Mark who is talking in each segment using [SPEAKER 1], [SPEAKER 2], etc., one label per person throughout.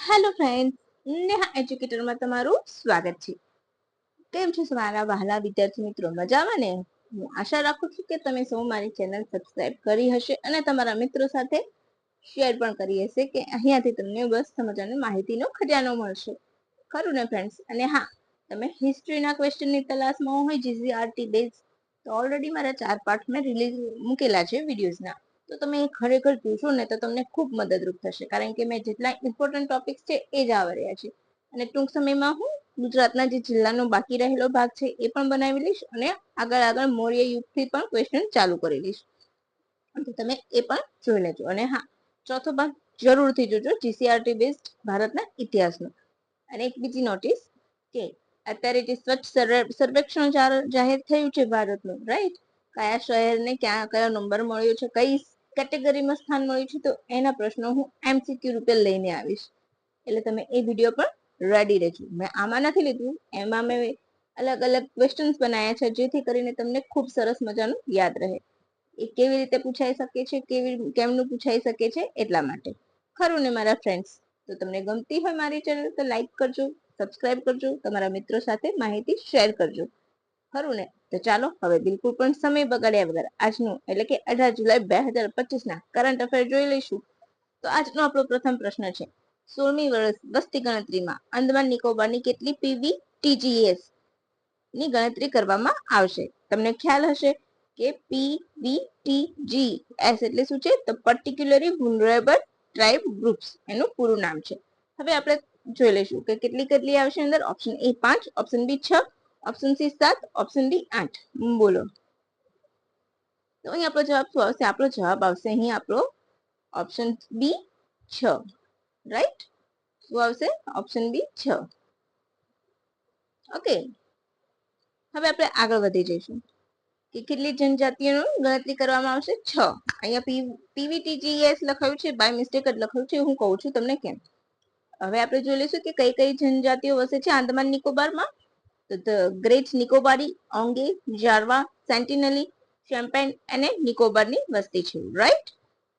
[SPEAKER 1] Hello friends, Neha એજ્યુકેટરમાં તમારું સ્વાગત છે. કેમ છો મારા વહાલા વિદ્યાર્થી મિત્રો? મજામાં ને? હું આશા રાખું છું કે તમે સૌ મારી ચેનલ સબસ્ક્રાઇબ કરી હશે અને તમારા મિત્રો સાથે શેર પણ કરી હશે કે અહીંયાથી તમને બસ મજાની માહિતીનો ખજાનો મળશે. ખરું ને ફ્રેન્ડ્સ? અને હા, તમે હિસ્ટ્રીના ક્વેશ્ચનની તલાશમાં હોય જીસીઆરટી બેઝ, તો ઓલરેડી મારા 4 પાર્ટ મેં રિલીઝ મૂકેલા છે વિડીયોઝના. તો તમે ખરેખર જોશો ને તો તમને ખૂબ મદદરૂપ થશે, કારણ કે મેં જેટલા ઇમ્પોર્ટન્ટ ટોપિક્સ છે એ જ આવડ્યા છે. અને ટૂંક સમયમાં હું ગુજરાતના જે જિલ્લાનો બાકી રહેલો ભાગ છે એ પણ બનાવી લઈશ અને આગળ મૌર્ય યુગથી પણ ક્વેશ્ચન ચાલુ કરી લઈશ. તો તમે એ પણ જોઈ લેજો. અને હા, ચોથો ભાગ જરૂરથી જોજો, જીસીઆરટી બેઝડ ભારતના ઇતિહાસનો. અને એક બીજી નોટિસ કે અત્યારે જે સ્વચ્છ સર્વેક્ષણ જાહેર થયું છે ભારતનું, રાઈટ, કયા શહેરને ક્યાં કયો નંબર મળ્યો છે, કઈ કેટેગરીમાં સ્થાન મળ્યું છે, તો એના પ્રશ્નો હું એમસીક્યુ રૂપે લઈને આવીશ. એટલે તમે એ વિડીયો પણ રેડી રહેજો. મેં આમાં નથી લીધું, એમાં મેં અલગ અલગ ક્વેશ્ચન્સ બનાવ્યા છે જેથી કરીને તમને ખૂબ સરસ મજાનું યાદ રહે. એ કેવી રીતે પૂછાઈ શકે છે, કેમનું પૂછાઈ શકે છે, એટલા માટે. ખરું ને મારા ફ્રેન્ડ્સ? તો તમને ગમતી હોય મારી ચેનલ તો લાઈક કરજો, સબસ્ક્રાઇબ કરજો, તમારા મિત્રો સાથે માહિતી શેર કરજો. ખરું ને? તો ચાલો હવે બિલકુલ પણ સમય બગાડ્યા વગર આજનું એટલે કે 18 જુલાઈ 2025 ના કરંટ અફેર જોઈ લઈશું. તો આજનો આપણો પ્રથમ પ્રશ્ન છે, 16મી વસ્તી ગણતરીમાં અંદમાન નિકોબારની કેટલી પીવીટીજીએસ ની ગણતરી કરવામાં આવશે? તમને ખ્યાલ હશે કે પીવીટીજીએસ એટલે શું છે? તો પર્ટિક્યુલરલી વલ્નરેબલ ટ્રાઇબ ગ્રુપ્સ એનું પૂરું નામ છે. હવે આપણે જોઈ લઈશું કે કેટલી કેટલી આવશે અંદર. Option A 5, option B 6, option C 7, option D 8. બોલો. તો અહીં આપણો જવાબ શું આવશે? આપણો જવાબ આવશે અહીં આપણો ઓપ્શન બી 6, રાઈટ. શું આવશે? Option B 6. ઓકે, હવે આપણે આગળ વધી જઈશું કે કેટલી જનજાતિઓની ગણતરી કરવામાં આવશે? 6. અહીંયા પીવીટીજીએસ લખાયું છે, બાય મિસ્ટેક જ લખાયું છે, હું કહું છું તમને કેમ. હવે આપણે જોઈ લઈશું કે કઈ કઈ જનજાતિઓ વસે છે આંદામાન નિકોબારમાં. તો ગ્રેટ નિકોબારી, ઓંગે, જારવા, સેન્ટિનલી, શેમ્પેન અને નિકોબારની વસ્તી છે, રાઈટ.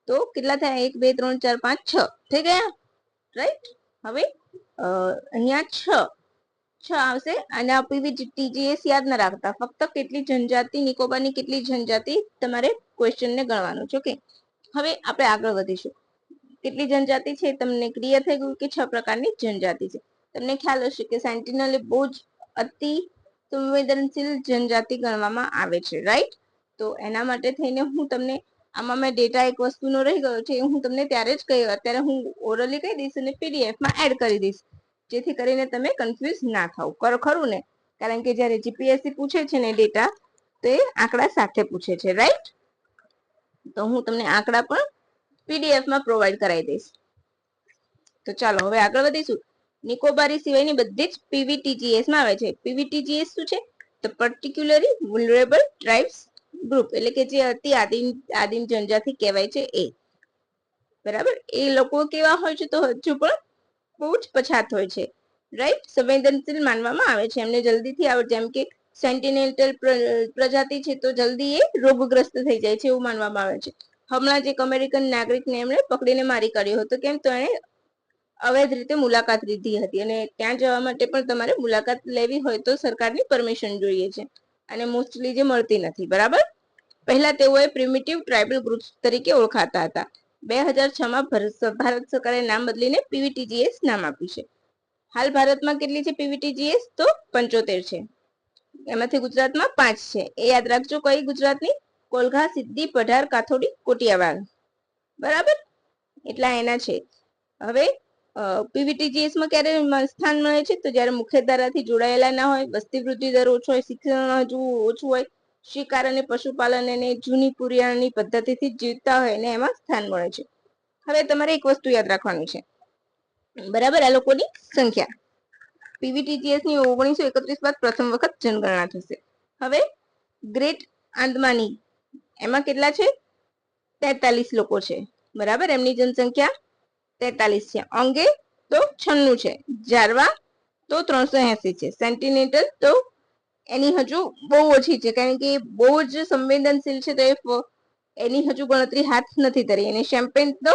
[SPEAKER 1] તો કેટલા થયા? 1 2 3 4 5 6 થઈ ગયા, રાઈટ. હવે અહીંયા 6 આવશે. અને પીવીટીજીએસ યાદ ના રાખતા, ફક્ત કેટલી જનજાતિ, નિકોબારની કેટલી જનજાતિ તમારે ક્વેશ્ચનને ગણવાનું છે. ઓકે, હવે આપણે આગળ વધીશું. કેટલી જનજાતિ છે તમને ક્લિયર થઈ ગયું કે 6 પ્રકારની જનજાતિ છે. તમને ખ્યાલ હશે કે સેન્ટિનલ એ બહુ જ અતિ સંવેદનશીલ જનજાતિ ગણવામાં આવે છે, રાઈટ. તો એના માટે થઈને હું તમને આમાં મેં ડેટા એક વસ્તુનો રહી ગયો છે, હું તમને ત્યારે જ કહ્યું, અત્યારે હું ઓરલી કહી દઈશ અને પીડીએફમાં એડ કરી દઈશ, જેથી કરીને તમે કન્ફ્યુઝ ના થાવ. ખરું ને? કારણ કે જ્યારે જીપીએસસી પૂછે છે ને ડેટા, તો એ આંકડા સાથે પૂછે છે, રાઈટ. તો હું તમને આંકડા પણ પીડીએફમાં પ્રોવાઈડ કરાવી દઈશ. તો ચાલો હવે આગળ વધીશું. નિકોબારી સિવાયની બધી જ પીવીટીજીએસમાં આવે છે. પીવીટીજીએસ શું છે? તો પર્ટિક્યુલરલી વલ્નરેબલ ટ્રાઇબ્સ ગ્રુપ, એટલે કે જે અતિ આદિમ જનજાતિ કહેવાય છે એ, બરાબર. એ લોકો કેવા હોય છે? તો હજુ પણ બહુ જ પછાત હોય છે, રાઈટ. સંવેદનશીલ માનવામાં આવે છે, એમને જલ્દીથી આવે. જેમ કે સેન્ટિનેન્ટલ પ્રજાતિ છે તો જલ્દી એ રોગગ્રસ્ત થઈ જાય છે એવું માનવામાં આવે છે. હમણાં જ એક અમેરિકન નાગરિકને એમણે પકડીને મારી કાઢ્યો હતો. કેમ? તો એણે અવૈધ રીતે મુલાકાત લીધી હતી, અને ત્યાં જવા માટે પણ તમારે મુલાકાત લેવી હોય તો સરકારની પરમિશન જોઈએ છે, અને મોસ્ટલી જે મળતી નથી, બરાબર. પહેલા તેઓએ પ્રિમિટિવ ટ્રાઇબલ ગ્રુપ્સ તરીકે ઓળખાતા હતા. 2006માં ભારત સરકારે નામ બદલીને પીવીટીજીએસ નામ આપ્યું છે. હાલ ભારતમાં કેટલી છે પીવીટીજીએસ? તો 75 છે. એમાંથી ગુજરાતમાં 5 છે. એ યાદ રાખજો. કઈ ગુજરાતની? કોલઘા, સિદ્દી, પઢાર, કાથોડી, કોટિયાવાડ, બરાબર. એટલા એના છે. હવે પીવીટીજીએસ માં ક્યારે સ્થાન મળે છે? તો જ્યારે મુખ્યધારાથી જોડાયેલા ના હોય, વસ્તી વૃદ્ધિ દર ઓછો હોય, શિક્ષણ હજુ ઓછું હોય, શિકાર અને પશુપાલન અને જૂની પુરિયાની પદ્ધતિથી જીવતા હોય ને એમાં સ્થાન મળે છે. હવે તમારે એક વસ્તુ યાદ રાખવાની છે, બરાબર. આ લોકોની સંખ્યા પીવીટીજીએસ ની 1931 બાદ પ્રથમ વખત જનગણના થશે. હવે ગ્રેટ આંદમાની એમાં કેટલા છે? 43 લોકો છે, બરાબર. એમની જનસંખ્યા 43 છે. ઓંગે તો 96 છે. જારવા તો 380 છે. સેન્ટિનેન્ટલ તો એની હજુ બહુ ઓછી છે, કારણ કે બહુ જ સંવેદનશીલ છે, તો એની હજુ ગણતરી હાથ નથી ધરી. અને શેમ્પેન તો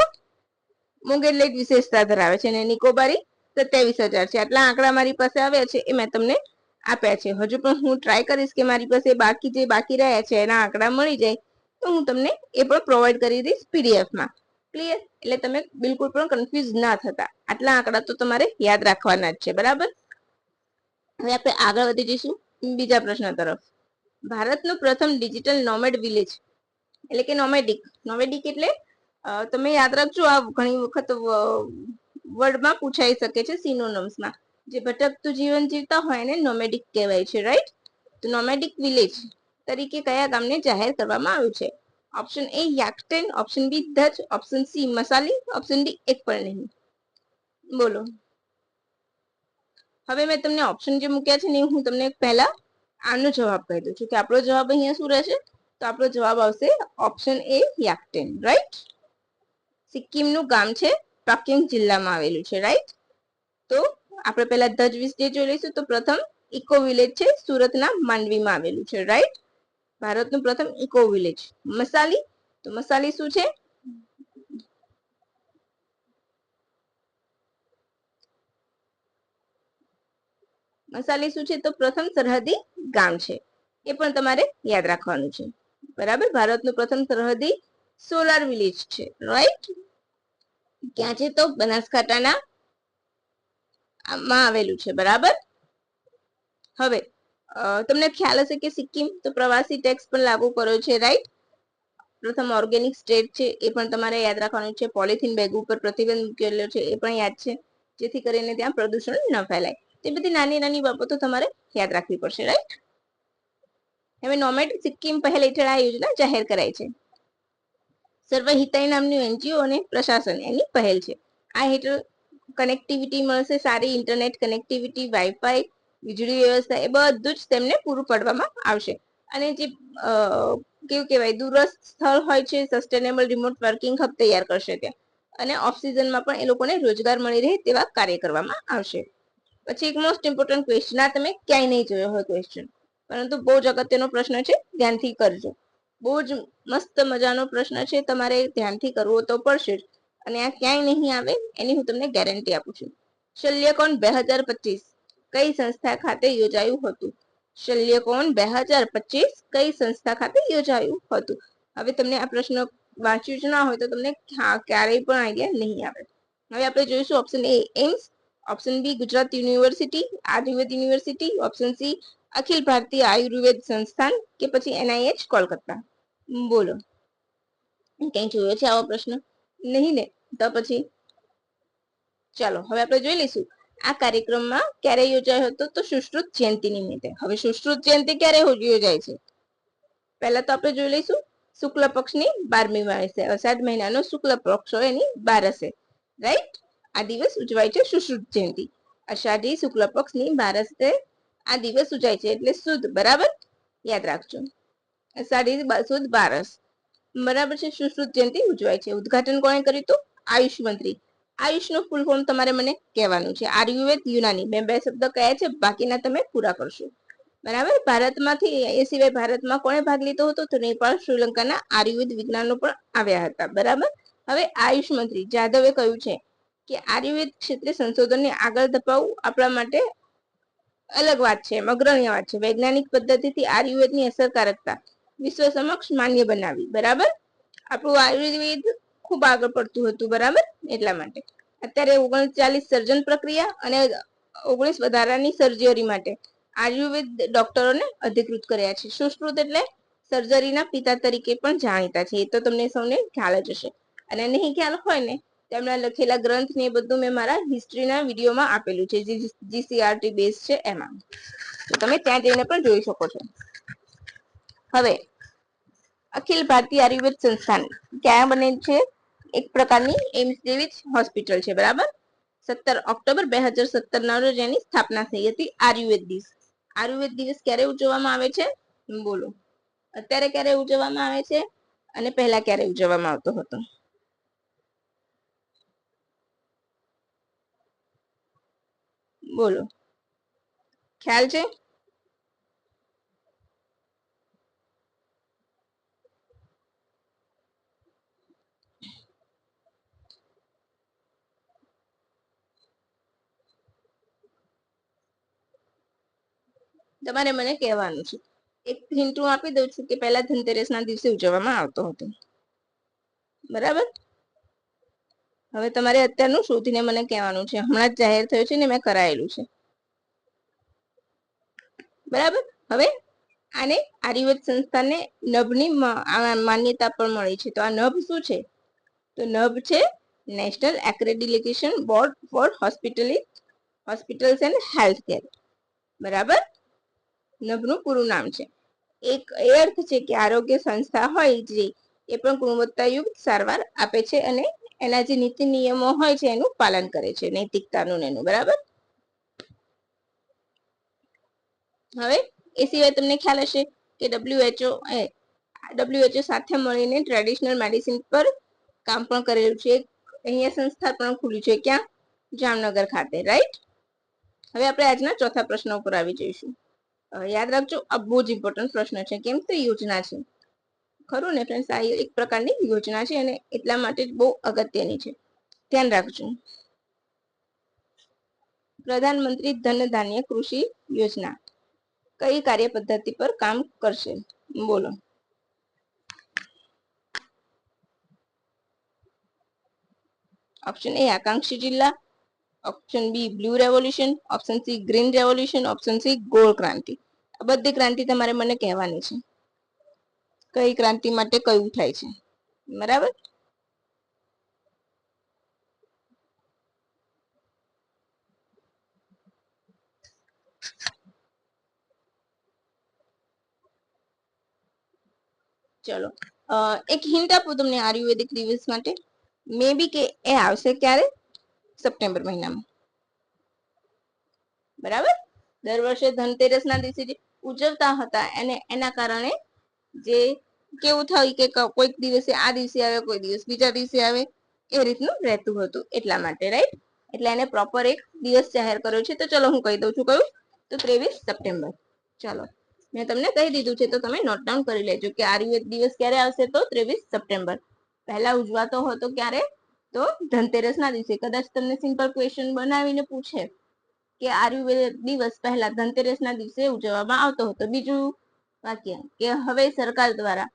[SPEAKER 1] મૂંગ એટલે જ વિશેષતા ધરાવે છે અને નિકોબારી 27,000 છે. આટલા આંકડા મારી પાસે આવ્યા છે એ મેં તમને આપ્યા છે. હજુ પણ હું ટ્રાય કરીશ કે મારી પાસે બાકી રહ્યા છે એના આંકડા મળી જાય તો હું તમને એ પણ પ્રોવાઈડ કરી દઈશ પીડીએફમાં. ક્લિયર? એટલે તમે બિલકુલ પણ કન્ફ્યુઝ ના થતા. આટલા આંકડા તો તમારે યાદ રાખવાના જ છે. બરાબર? હવે આપણે આગળ વધી જઈશું બીજા પ્રશ્ન તરફ. ભારતનું પ્રથમ ડિજિટલ નોમેડ વિલેજ એટલે કે નોમેડિક એટલે તમે યાદ રાખજો, આ ઘણી વખત વર્ડમાં પૂછાઈ શકે છે સિનોનિમ્સમાં. જે ભટકતું જીવન જીવતા હોય એને નોમેડિક કહેવાય છે. રાઈટ? તો નોમેડિક વિલેજ તરીકે કયા ગામને જાહેર કરવામાં આવ્યું છે? ઓપ્શન એ યાકટેન, ઓપ્શન બી ધજ, ઓપ્શન સી મસાલી, ઓપ્શન ડી એક પણ નહીં. બોલો. હવે મેં તમને ઓપ્શન જે મૂક્યા છે ને હું તમને પહેલા આનો જવાબ કહી દઉં છું કે આપણો જવાબ અહીંયા શું રહેશે? તો આપણો જવાબ આવશે ઓપ્શન એ યાકટેન. રાઈટ? સિક્કિમનું ગામ છે, પાક્યોંગ જિલ્લામાં આવેલું છે. રાઈટ? તો આપણે પહેલા ધજ વિશે જોઈ લઈશું. તો પ્રથમ ઇકો વિલેજ છે, સુરતના માંડવીમાં આવેલું છે. રાઈટ? ભારતનું પ્રથમ ઇકો વિલેજ. મસાલી, તો મસાલી શું છે? મસાલી શું છે? તો પ્રથમ સરહદી ગામ છે. એ પણ તમારે યાદ રાખવાનું છે. બરાબર? ભારતનું પ્રથમ સરહદી સોલાર વિલેજ છે. રાઈટ? ક્યાં છે? તો બનાસકાંઠાના માં આવેલું છે. બરાબર? હવે તમને ખ્યાલ હશે કે સિક્કિમ તો પ્રવાસી ટેક્સ પણ લાગુ કર્યો છે. રાઈટ? પ્રથમ ઓર્ગેનિક સ્ટેટ છે એ પણ તમારે યાદ રાખવાનું છે. પોલિથીન બેગ ઉપર પ્રતિબંધ મૂકેલો છે એ પણ યાદ છે, જેથી કરીને ત્યાં પ્રદૂષણ ન ફેલાય. તે બધી નાની નાની બાબતો તમારે યાદ રાખવી પડશે. રાઈટ? હવે નોમેડ સિક્કિમ પહેલ હેઠળ આ યોજના જાહેર કરાઈ છે. સર્વહિતાઈ નામની એનજીઓ અને પ્રશાસન એની પહેલ છે. આ હેઠળ કનેક્ટિવિટી મળશે, સારી ઇન્ટરનેટ કનેક્ટિવિટી, વાઈફાઈ, વીજળી વ્યવસ્થા એ બધું જ તેમને પૂરું પાડવામાં આવશે. અને જે કેવું કહેવાય દૂરસ્થ સ્થળ હોય છે, સસ્ટેનેબલ રિમોટ વર્કિંગ હબ તૈયાર કરશે ત્યાં. અને ઓફ સિઝનમાં પણ એ લોકોને રોજગાર મળી રહે તેવા કાર્ય કરવામાં આવશે. પછી એક મોસ્ટ ઇમ્પોર્ટન્ટ ક્વેશ્ચન, આ તમે ક્યાંય નહીં જોયો હોય ક્વેશ્ચન, પરંતુ બહુ જ અગત્યનો પ્રશ્ન છે, ધ્યાનથી કરજો. બહુ જ મસ્ત મજાનો પ્રશ્ન છે, તમારે ધ્યાનથી કરવો તો પડશે જ. અને આ ક્યાંય નહીં આવે એની હું તમને ગેરંટી આપું છું. શલ્યકોન 2025 કઈ સંસ્થા ખાતે યોજાયું હતું? શલ્યકોન 2025 કઈ સંસ્થા ખાતે યોજાયું હતું? હવે તમને આ પ્રશ્ન વાંચ્યું જ ના હોય તો તમને ક્યારેય પણ આઈડિયા નહીં આવે. હવે આપણે જોઈશું option A AIIMS, option B Gujarat university, Ayurveda university, option C Akhil Bharatiya Ayurveda સંસ્થાન કે પછી NIH કોલકાતા. બોલો. કઈ જોયો છે આવો પ્રશ્ન? નહીં ને? તો પછી ચાલો હવે આપણે જોઈ લઈશું આ કાર્યક્રમમાં ક્યારે યોજાયો હતો. તો સુશ્રુત જયંતિ નિમિત્તે. હવે સુશ્રુત જયંતિ ક્યારે યોજાય છે? પહેલા તો આપણે જોઈ લઈશું શુક્લ પક્ષની 12મી હશે. અષાઢ મહિનાનો શુક્લ પક્ષ હોય એની 12 હશે. રાઈટ? આ દિવસ ઉજવાય છે સુશ્રુત જયંતિ. અષાઢી શુક્લ પક્ષની 12 આ દિવસ ઉજવાય છે એટલે સુદ. બરાબર? યાદ રાખજો. અષાઢી સુદ 12. બરાબર છે? સુશ્રુત જયંતિ ઉજવાય છે. ઉદઘાટન કોણે કર્યું હતું? આયુષ મંત્રી. આયુષનું ફૂલ ફોર્મ તમારે મને કહેવાનું છે. આયુર્વેદ, યુનાની. મેં 2 શબ્દ કયા છે, બાકીના તમે પૂરા કરશો. બરાબર? ભારતમાંથી એ સિવાય ભારતમાં કોણે ભાગ લીધો હતો? તો નેપાળ, શ્રીલંકાના આયુર્વેદ વિજ્ઞાનો પણ આવ્યા હતા. બરાબર? હવે આયુષ મંત્રી જાદવે કહ્યું છે કે આયુર્વેદ ક્ષેત્રે સંશોધનને આગળ ધપાવવું આપણા માટે અલગ વાત છે, અગ્રણી વાત છે. વૈજ્ઞાનિક પદ્ધતિથી આયુર્વેદની અસરકારકતા વિશ્વ સમક્ષ માન્ય બનાવી. બરાબર? આપણું આયુર્વેદ ખૂબ આગળ પડતું હતું. બરાબર? એટલા માટે અત્યારે 39 સર્જન પ્રક્રિયા અને 19 વધારાની સર્જરી માટે આયુર્વેદ ડોક્ટરોને અધિકૃત કર્યા છે. સુશ્રુત એટલે સર્જરીના પિતા તરીકે પણ જાણીતા છે. એ તો તમને સૌને ખ્યાલ જ હશે. અને નહીં ખ્યાલ હોય ને, તેમના લખેલા ગ્રંથ ને એ બધું મેં મારા હિસ્ટ્રીના વિડીયોમાં આપેલું છે, જે GCRT બેઝ છે એમાં. તો તમે ત્યાં જઈને પણ જોઈ શકો છો. હવે અખિલ ભારતીય આયુર્વેદ સંસ્થાન ક્યાં બને છે? એક પ્રકારની એમ્સ જેવી જ હોસ્પિટલ છે. બરાબર? 17 ઓક્ટોબર 2017 ના રોજ એની સ્થાપના થઈ હતી. આયુર્વેદ દિવસ. આયુર્વેદ દિવસ ક્યારે ઉજવવામાં આવે છે? બોલો. અત્યારે ક્યારે ઉજવવામાં આવે છે અને પહેલા ક્યારે ઉજવવામાં આવતો હતો? બોલો. ખ્યાલ છે? તમારે મને કહેવાનું છે. એક હિન્ટ હું આપી દઉં છું કે પહેલા ધનતેરસના દિવસે ઉજવવામાં આવતો હતો. બરાબર. હવે તમારે અત્યારનું શોધીને મને કહેવાનું છે. હમણાં જ જાહેર થયું છે ને મેં કરાયેલું છે. બરાબર. હવે આને આર્યવર્ત સંસ્થાને નભની માન્યતા પણ મળી છે. તો આ નભ શું છે? તો નભ છે national accreditation board four hospitals and health care. બરાબર. નભનું પૂરું નામ છે. એક એ અર્થ છે કે આરોગ્ય સંસ્થા હોય જે એ પણ ગુણવત્તાયુક્ત સારવાર આપે છે અને એના જે નીતિ નિયમો હોય છે એનું પાલન કરે છે, નૈતિકતાનું એનું. બરાબર. હવે એ સિવાય તમને ખ્યાલ હશે કે WHO સાથે મળીને ટ્રેડિશનલ મેડિસિન પર કામ પણ કરેલું છે. અહીંયા સંસ્થા પણ ખુલ્લી છે. ક્યાં? જામનગર ખાતે. રાઈટ. હવે આપણે આજના ચોથા પ્રશ્ન ઉપર આવી જઈશું. યાદ રાખજો, આ બહુ જ ઇમ્પોર્ટન્ટ પ્રશ્ન છે. કેમ? તો યોજના છે. ખરું ને ફ્રેન્ડ્સ? આ એક પ્રકારની યોજના છે અને એટલા માટે બહુ અગત્યની છે. ધ્યાન રાખજો. પ્રધાનમંત્રી ધન ધાન્ય કૃષિ યોજના કઈ કાર્ય પદ્ધતિ પર કામ કરશે? બોલો. ઓપ્શન એ આકાંક્ષી જિલ્લા, option B blue revolution, option C green revolution, option C ગોળ ક્રાંતિ. આ બધી ક્રાંતિ તમારે મને કહેવાની છે. કઈ ક્રાંતિ માટે કયું થાય છે? બરાબર. ચલો, એક હિન્ટ આપું તમને આયુર્વેદિક દિવસ માટે. મે બી કે એ આવશે ક્યારે? સપ્ટેમ્બર મહિનામાં. બરાબર. દર વર્ષે ધનતેરસના દિવસે જે ઉજવતા હતા એને એના કારણે જે કેવું થયું કે કોઈક દિવસે આ દિવસે આવે, કોઈ દિવસ બીજા દિવસે આવે, એ રીતનું રહેતું હતું. એટલા માટે. રાઈટ. એટલે એને પ્રોપર એક દિવસ જાહેર કર્યો છે. તો ચલો હું કહી દઉં છું કયું. તો 23 સપ્ટેમ્બર. ચાલો, મેં તમને કહી દીધું છે તો તમે નોટ ડાઉન કરી લેજો કે આયુર્વેદ દિવસ ક્યારે આવશે. તો 23 સપ્ટેમ્બર. પહેલા ઉજવાતો હતો ક્યારે? તો ધનતેરસના દિવસે. કદાચ તમને સિમ્પલ ક્વેશ્ચન બનાવીને પૂછે કે આયુર્વેદ દિવસ પહેલા ધનતેરસના દિવસે ઉજવવામાં આવતો હતો. બીજું વાક્ય કે હવે સરકાર દ્વારા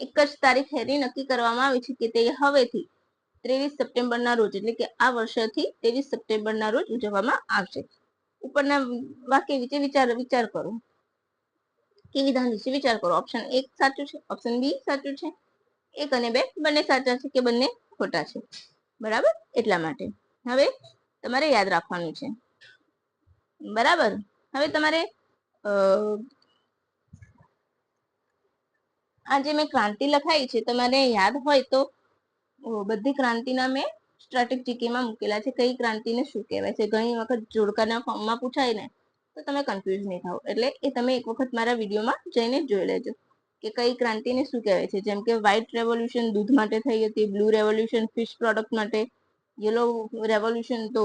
[SPEAKER 1] એક જ તારીખ એની નક્કી કરવામાં આવી છે કે તે હવેથી 23 સપ્ટેમ્બરના રોજ, એટલે કે આ વર્ષથી 23 સપ્ટેમ્બરના રોજ ઉજવવામાં આવશે. ઉપરના વાક્ય વિશે વિચાર કરો કે વિધાન વિશે વિચાર કરો. ઓપ્શન 1 સાચું છે, ઓપ્શન બી સાચું છે, 1 અને 2 બંને સાચા છે કે બંને ખોટા છે? બરાબર. એટલા માટે હવે તમારે યાદ રાખવાનું છે. બરાબર. હવે તમારે આ જે મેં ક્રાંતિ લખાઈ છે તમારે યાદ હોય તો બધી ક્રાંતિના મેં સ્ટ્રેટેજિકમાં મૂકેલા છે. કઈ ક્રાંતિને શું કહેવાય છે? ઘણી વખત જોડકાના ફોર્મમાં પૂછાય ને તો તમે કન્ફ્યુઝ નહીં થાવ. એટલે એ તમે એક વખત મારા વિડીયોમાં જઈને જોઈ લેજો કે કઈ ક્રાંતિને શું કહેવાય છે. જેમ કે વ્હાઇટ રેવોલ્યુશન દૂધ માટે થઈ હતી, બ્લુ રેવોલ્યુશન ફિશ પ્રોડક્ટ માટે, યલો રેવોલ્યુશન તો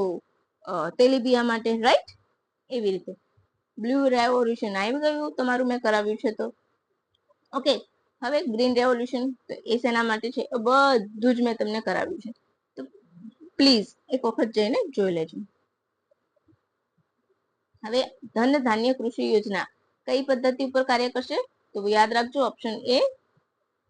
[SPEAKER 1] તેલીબિયા માટે. રાઈટ. એવી રીતે બ્લુ રેવોલ્યુશન આવી ગયું તમારું, મેં કરાવ્યું છે તો. ઓકે. હવે ગ્રીન રેવોલ્યુશન તો એ શેના માટે છે? બધું જ મેં તમને કરાવ્યું છે. તો પ્લીઝ એક વખત જઈને જોઈ લેજો. હવે ધન ધાન્ય કૃષિ યોજના કઈ પદ્ધતિ ઉપર કાર્ય કરશે? તો યાદ રાખજો, ઓપ્શન એ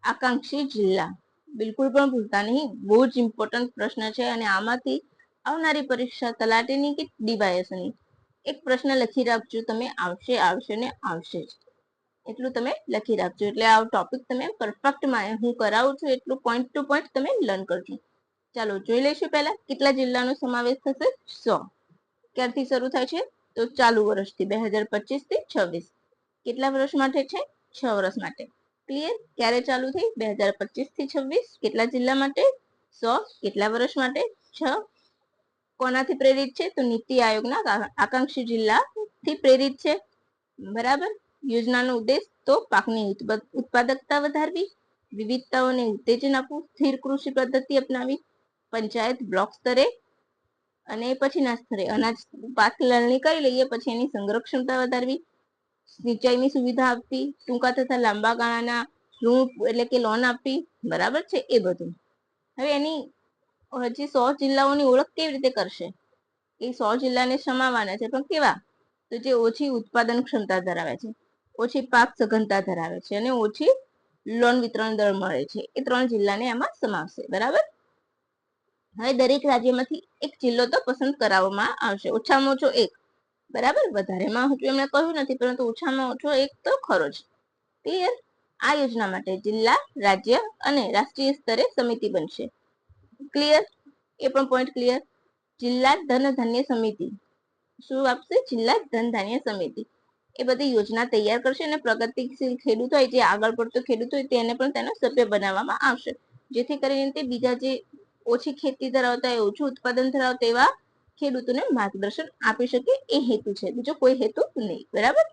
[SPEAKER 1] આકાંક્ષી જિલ્લા. બિલકુલ પણ ભૂલતા નહીં. બહુ જ ઇમ્પોર્ટન્ટ પ્રશ્ન છે અને આમાંથી આવનારી પરીક્ષા તલાટીની કે ડીવાયએસની એક પ્રશ્ન લખી રાખજો તમે. આવશે ને આવશે જ. એટલું તમે લખી રાખજો. એટલે આ ટોપિક તમે પરફેક્ટ હું કરાવું છું એટલું પોઈન્ટ ટુ પોઈન્ટ તમે લર્ન કરજો. ચાલો જોઈ લઈશું પહેલા કેટલા જિલ્લાનો સમાવેશ થશે. 100. ક્યારથી શરૂ થાય છે? તો ચાલુ વર્ષથી 2025 થી 26. કેટલા વર્ષ માટે છે? 6 વર્ષ માટે. ક્લિયર? ક્યારે ચાલુ થઈ? 2025 થી 26. કેટલા જિલ્લા માટે? 100. કેટલા વર્ષ માટે? 6. કોનાથી પ્રેરિત છે? તો નીતિ આયોગના આકાંક્ષી જિલ્લાથી પ્રેરિત છે. બરાબર. યોજનાનો ઉદ્દેશ તો પાકની ઉત્પાદકતા વધારવી, વિવિધતાઓને ઉત્તેજન આપવું, સ્થિર કૃષિ પદ્ધતિ અપનાવી, પંચાયત બ્લોક સ્તરે અને પછીના સ્તરે અનાજ પાક લણણી કરી લઈએ પછી એની સંરક્ષણતા વધારવી, સિંચાઈની સુવિધા આપવી, ટૂંકા તથા લાંબા ગાળાના ઋણ એટલે કે લોન આપવી. બરાબર છે એ બધું. હવે એની હજી 100 જિલ્લાઓની ઓળખ કેવી રીતે કરશે? એ 100 જિલ્લાને સમાવવાના છે પણ કેવા? તો જે ઓછી ઉત્પાદન ક્ષમતા ધરાવે છે, ઓછી પાક સઘનતા ધરાવે છે અને ઓછી લોન વિતરણ દર મળે છે, એ 3 જિલ્લાને આમાં સમાવશે. બરાબર. હવે દરેક રાજ્યમાંથી એક જિલ્લો તો પસંદ કરાવવામાં આવશે, ઓછામાં ઓછો એક. બરાબર. વધારેમાં હજુ એમણે કહ્યું નથી, પરંતુ ઓછામાં ઓછો એક તો ખરો જ. ક્લિયર. આ યોજના માટે જિલ્લા, રાજ્ય અને રાષ્ટ્રીય સ્તરે સમિતિ બનશે. ક્લિયર. એ પણ પોઈન્ટ ક્લિયર. જિલ્લા ધન ધાન્ય સમિતિ શું આપશે? જિલ્લા ધન ધાન્ય સમિતિ એ બધી યોજના તૈયાર કરશે અને પ્રગતિશીલ ખેડૂત હોય, જે આગળ પડતો ખેડૂત હોય, તેને પણ તેનો સભ્ય બનાવવામાં આવશે, જેથી કરીને તે બીજા જે ઓછી ખેતી ધરાવતા હોય, ઓછું ઉત્પાદન ધરાવતા એવા ખેડૂતોને માર્ગદર્શન આપી શકે, એ હેતુ છે, બીજો કોઈ હેતુ નહીં. બરાબર.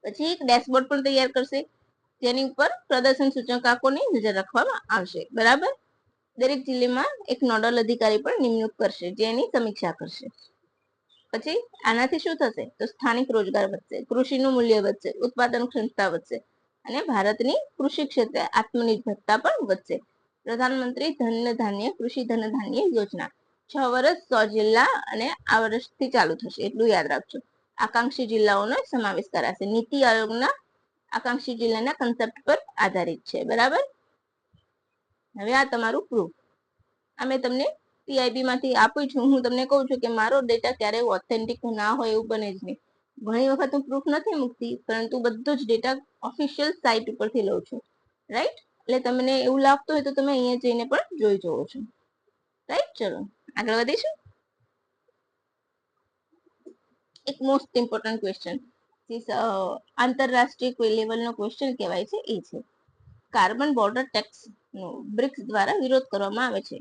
[SPEAKER 1] પછી એક ડેશબોર્ડ પણ તૈયાર કરશે, જેની ઉપર પ્રદર્શન સૂચકાંકોની નજર રાખવામાં આવશે. બરાબર. દરેક જિલ્લામાં એક નોડલ અધિકારી પણ નિમણૂક કરશે, જેની સમીક્ષા કરશે. પછી આનાથી શું થશે? તો સ્થાનિક રોજગાર વધશે, કૃષિનું મૂલ્ય વધશે, ઉત્પાદન ક્ષમતા વધશે અને ભારતની કૃષિ ક્ષેત્રે આત્મનિર્ભરતા પણ વધશે. પ્રધાનમંત્રી ધન ધાન્ય કૃષિ ધન ધાન્ય યોજના 6 વર્ષ 100 જિલ્લા અને આ વર્ષથી ચાલુ થશે, એટલું યાદ રાખજો. આકાંક્ષી જિલ્લાઓનો સમાવેશ કરાશે. નીતિ આયોગના આકાંક્ષી જિલ્લાના કન્સેપ્ટ પર આધારિત છે. બરાબર. હવે આ તમારું પ્રૂફ. આ મેં તમને પીઆઈબી માંથી આપું છું. હું તમને કહું છું કે મારો ડેટા ક્યારેય ઓથેન્ટિક ના હોય એવું બને જ નહીં. ઘણી વખત હું પ્રૂફ નથી મૂકતી, પરંતુ બધો જ ડેટા ઓફિશિયલ સાઇટ ઉપરથી લઉં છું. રાઈટ. એટલે તમને એવું લાગતું હોય તો તમે અહીંયા જઈને પણ જોઈ જવો છો. રાઈટ. ચલો આગળ વધીશું. એક મોસ્ટ ઇમ્પોર્ટન્ટ ક્વેશ્ચન, આંતરરાષ્ટ્રીય કોઈ લેવલનો ક્વેશ્ચન કહેવાય છે, એ છે કાર્બન બોર્ડર ટેક્સ નો બ્રિક્સ દ્વારા વિરોધ કરવામાં આવે છે.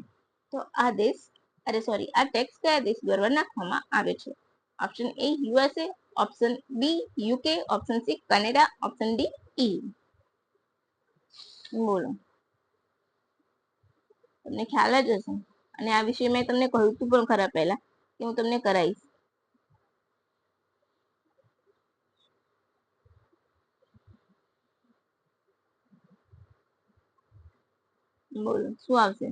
[SPEAKER 1] તો આ ટેક્સ કયા દેશ દ્વારા નાખવામાં આવે છે? Option A USA, option B UK, option C Canada, option D E. બોલો. તમને ખ્યાલ જ હશે, અને આ વિશે મેં તમને કહ્યું હતું પણ ખરા પહેલા કે હું તમને કરાવીશ. બોલો શું આવશે?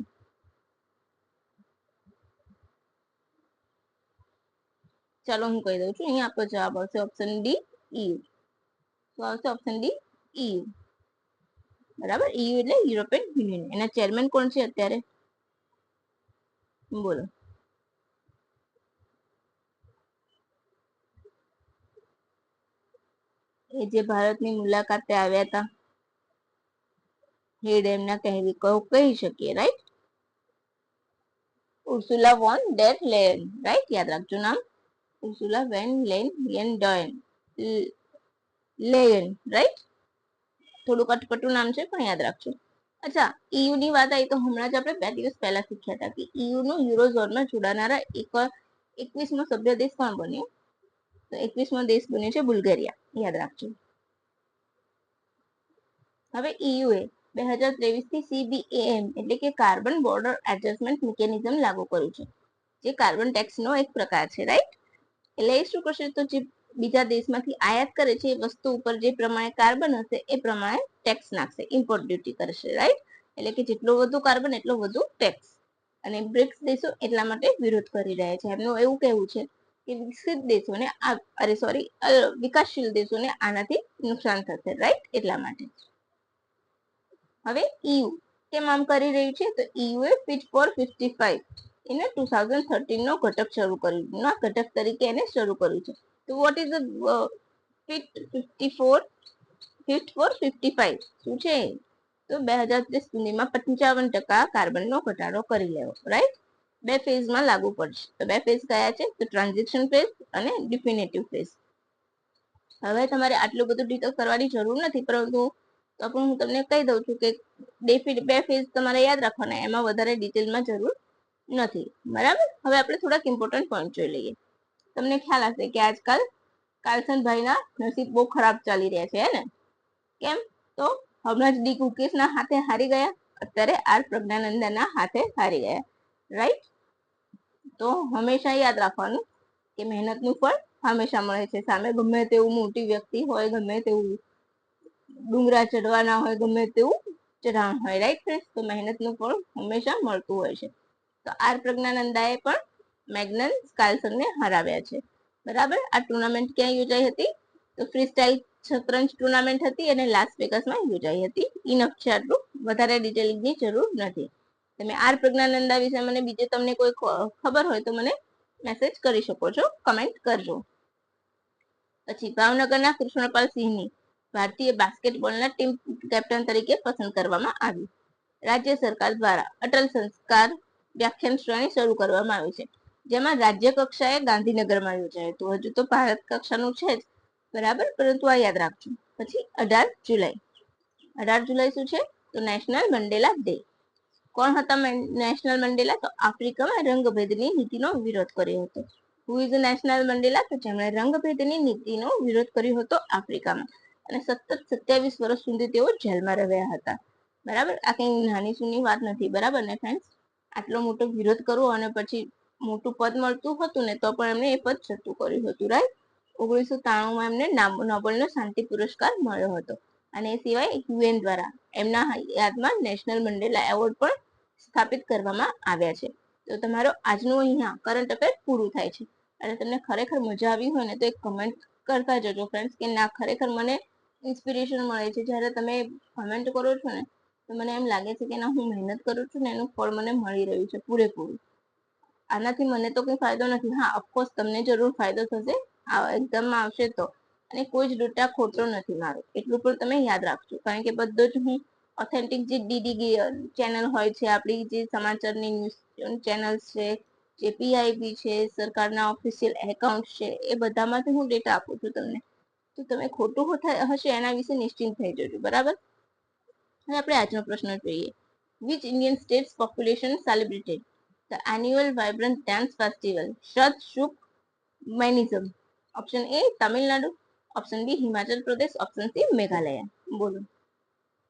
[SPEAKER 1] ચાલો હું કહી દઉં છું. અહીંયા આપણો જવાબ આવશે ઓપ્શન ડી ઈ. શું આવશે? ઓપ્શન ડી ઈ. બરાબર. ઈયુ એટલે યુરોપિયન યુનિયન. એના ચેરમેન કોણ છે અત્યારે? બોલો. એ જે ભારતની મુલાકાતે આવ્યા હતા, હેડ એમના કહી શકીએ. Right. Ursula von der Leyen. Right. યાદ રાખજો નામ. Ursula von Leyen Leyen. Right. થોડું અટપટું નામ છે, પણ યાદ રાખજો. અચ્છા, ઈયુ ની વાત આવી તો હમણાં જ આપણે 2 દિવસ પહેલા શીખ્યા હતા કે ઈયુ નો યુરોઝોનમાં જોડાનારા 21મો સભ્ય દેશ કોણ બન્યો? તો 21મો દેશ બન્યો છે બુલ્ગેરિયા. યાદ રાખજો. હવે ઈયુ એ 2023 થી CBAM એટલે કે કાર્બન બોર્ડર એડજસ્ટમેન્ટ મિકેનિઝમ લાગુ કર્યું છે, જે કાર્બન ટેક્સનો એક પ્રકાર છે. રાઈટ. એટલે એ શું કરશે? તો જે બીજા દેશમાંથી આયાત કરે છે એ વસ્તુ ઉપર જે પ્રમાણે કાર્બન હશે એ પ્રમાણે ટેક્સ નાખશે, ઇમ્પોર્ટ ડ્યુટી કરશે. રાઈટ. એટલે કે જેટલો વધુ કાર્બન એટલો વધુ ટેક્સ. અને બ્રિક્સ દેશો એટલા માટે વિરોધ કરી રહ્યા છે. એમનું એવું કહેવું છે કે વિકસિત દેશોને વિકાસશીલ દેશોને આનાથી નુકસાન થશે. રાઈટ. એટલા માટે. હવે ઈયુ કેમ આમ કરી રહ્યું છે? તો ઈયુ એ ફિટ ફોર 55 એને 2013 નો ઘટક શરૂ કર્યું, ના ઘટક તરીકે એને શરૂ કર્યું છે. તો વોટ ઇઝ ફિટ ફોર 55 શું છે? તો 2030 સુધીમાં 55% કાર્બનનો ઘટાડો કરી લેવો. રાઈટ. 2 ફેઝમાં લાગુ પડશે. તો 2 ફેઝ કયા છે? તો ટ્રાન્ઝિશન ફેઝ અને ડિફિનેટિવ ફેઝ. હવે તમારે આટલું બધું ડિટેલ કરવાની જરૂર નથી, પરંતુ તો પણ હું તમને કહી દઉં છું કે 2 ફેઝ તમારે યાદ રાખવાના, એમાં વધારે ડિટેલમાં જરૂર નથી. બરાબર. હવે આપણે થોડાક ઇમ્પોર્ટન્ટ પોઈન્ટ જોઈ લઈએ. તમને ખ્યાલ હશે કે આજકાલ કાલસનભાઈના નસીબ બહુ ખરાબ ચાલી રહ્યા છે, હે ને? કેમ? તો હમણાં જ ડી કુકેશના હાથે હારી ગયા, અત્યારે આર પ્રજ્ઞાનંદના હાથે હારી ગયા. રાઈટ. તો હંમેશા યાદ રાખવાનું કે મહેનતનું ફળ હંમેશા મળે છે. સામે ગમે તેવું મોટી વ્યક્તિ હોય, ગમે તેવું ડુંગરા ચડવાના હોય, ગમે તેવું ચઢાણ હોય. Right friends. તો મહેનતનું ફળ હંમેશા મળતું હોય છે. તો આર પ્રજ્ઞાનંદાએ પણ મેગ્નસ કાર્લસનને હરાવ્યા છે. બરાબર. આ ટુર્નામેન્ટ ક્યાં યોજાઈ હતી? તો ફ્રી સ્ટાઇલ શતરંજ ટુર્નામેન્ટ હતી અને લાસ વેગાસમાં યોજાઈ હતી. ઇનફ છે આટલું, વધારે ડિટેલિંગની જરૂર નથી. તમે આર પ્રજ્ઞાનંદા વિશે મને બીજે તમને કોઈ ખબર હોય તો મને મેસેજ કરી શકો છો, કમેન્ટ કરજો. પછી ભાવનગરના કૃષ્ણપાલ સિંહની ભારતીય બાસ્કેટબોલના ટીમ કેપ્ટન તરીકે પસંદ કરવામાં આવ્યું. રાજ્ય સરકાર દ્વારા અટલ સંસ્કાર વ્યાખ્યાન શ્રેણી શરૂ કરવામાં આવી છે, જેમાં રાજ્ય કક્ષાએ ગાંધીનગરમાં યોજાયું હતું. હજુ તો ભારત કક્ષાનું છે જ, બરાબર, પરંતુ આ યાદ રાખજો. પછી 18 જુલાઈ. 18 જુલાઈ શું છે? તો નેશનલ મંડેલા ડે. કોણ હતા નેશનલ મંડેલા? તો આફ્રિકામાં રંગભેદની નીતિનો વિરોધ કર્યો હતો. Who is national Mandela? તો જેમણે રંગભેદની નીતિનો વિરોધ કર્યો હતો આફ્રિકામાં, અને સતત 27 વર્ષ સુધી તેઓ જેલમાં રહ્યા હતા. બરાબર. આ કઈ નાની સૂની વાત નથી, બરાબર ને ફ્રેન્ડ્સ? આટલો મોટો વિરોધ કરવો અને પછી મોટું પદ મળતું હતું ને તો પણ એમને એ પદ જતું કર્યું હતું, રાઈટ. 1993માં એમને નોબેલનો શાંતિ પુરસ્કાર મળ્યો હતો. અને એ સિવાય યુએન દ્વારા એમના યાદમાં નેશનલ મંડેલા એવોર્ડ પણ સ્થાપિત કરવામાં આવ્યા છે. તો તમારો આજનું અહીંયા કરંટ અફેર પૂરું થાય છે. અને તમને ખરેખર મજા આવી હોય ને તો એક કમેન્ટ કરતા જજો ફ્રેન્ડ્સ, કે ના ખરેખર મને ઇન્સ્પિરેશન મળે છે જ્યારે તમે કમેન્ટ કરો છો ને, તો મને એમ લાગે છે કે ના, હું મહેનત કરું છું ને એનું ફળ મને મળી રહ્યું છે પૂરેપૂરું. આનાથી મને તો કંઈ ફાયદો નથી. હા, ઓફકોર્સ તમને જરૂર ફાયદો થશે આ એક્ઝામમાં આવશે તો. અને કોઈ જ ડેટા ખોટો નથી મારો, એટલું પણ તમે યાદ રાખજો. કારણ કે બધો જ હું ઓથેન્ટિક જે ડીડી ચેનલ હોય છે, આપણી જે સમાચારની ન્યૂઝ ચેનલ્સ છે, જે પીઆઈબી છે, સરકારના ઓફિશિયલ એકાઉન્ટ છે, એ બધામાંથી હું ડેટા આપું છું તમને. તો તમે ખોટું હશે એના વિશે નિશ્ચિંત થઈ જજો, બરાબર. હવે આપણે આજનો પ્રશ્ન જોઈએ. Which Indian states population celebrated the annual vibrant dance festival Shad Suk Mynsiem? Option A Tamil Nadu, option B Himachal Pradesh, option C Meghalaya. બોલો.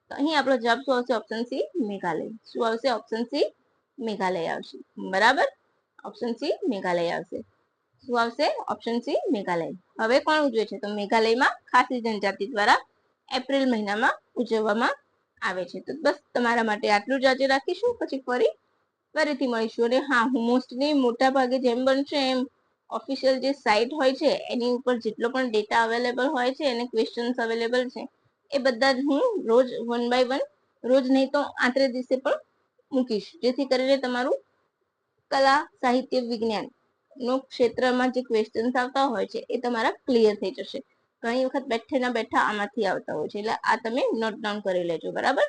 [SPEAKER 1] તો અહીં આપણો જવાબ શું આવશે? Option C Meghalaya. શું આવશે? ઓપ્શન સી મેઘાલય આવશે, બરાબર. ઓપ્શન સી મેઘાલય આવશે. શું આવશે? Option C Meghalaya. હવે કોણ ઉજવે છે? તો મેઘાલયમાં ખાસી જનજાતિ દ્વારા એપ્રિલ મહિનામાં ઉજવવામાં આવે છે. તો બસ તમારા માટે આટલું જ આજે રાખીશું, પછી ફરીથી મળીશું. અને હા, હું મોસ્ટલી મોટા ભાગે જેમ બનશે એમ ઓફિશિયલ જે સાઇટ હોય છે એની ઉપર જેટલો પણ ડેટા અવેલેબલ હોય છે અને ક્વેશ્ચન્સ અવેલેબલ છે એ બધા જ હું રોજ 1 બાય 1, રોજ નહીં તો આંતરે દિવસે પણ મૂકીશ, જેથી કરીને તમારું કલા, સાહિત્ય, વિજ્ઞાન નો ક્ષેત્રમાં જે ક્વેશ્ચન્સ આવતા હોય છે એ તમારા ક્લિયર થઈ જશે. ઘણી વખત બેઠા આમાંથી આવતા હોય છે, એટલે આ તમે નોટ ડાઉન કરી લેજો, બરાબર.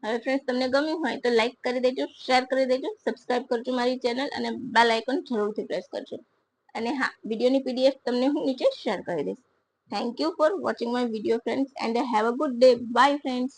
[SPEAKER 1] હવે ફ્રેન્ડ્સ, તમને ગમ્યું હોય તો લાઈક કરી દેજો, શેર કરી દેજો, સબસ્ક્રાઇબ કરજો મારી ચેનલ, અને બેલ આઇકોન જરૂરથી પ્રેસ કરજો. અને હા, વિડીયોની પીડીએફ તમને હું નીચે શેર કરી દઈશ. Thank you for watching my video friends, and have a good day. By friends.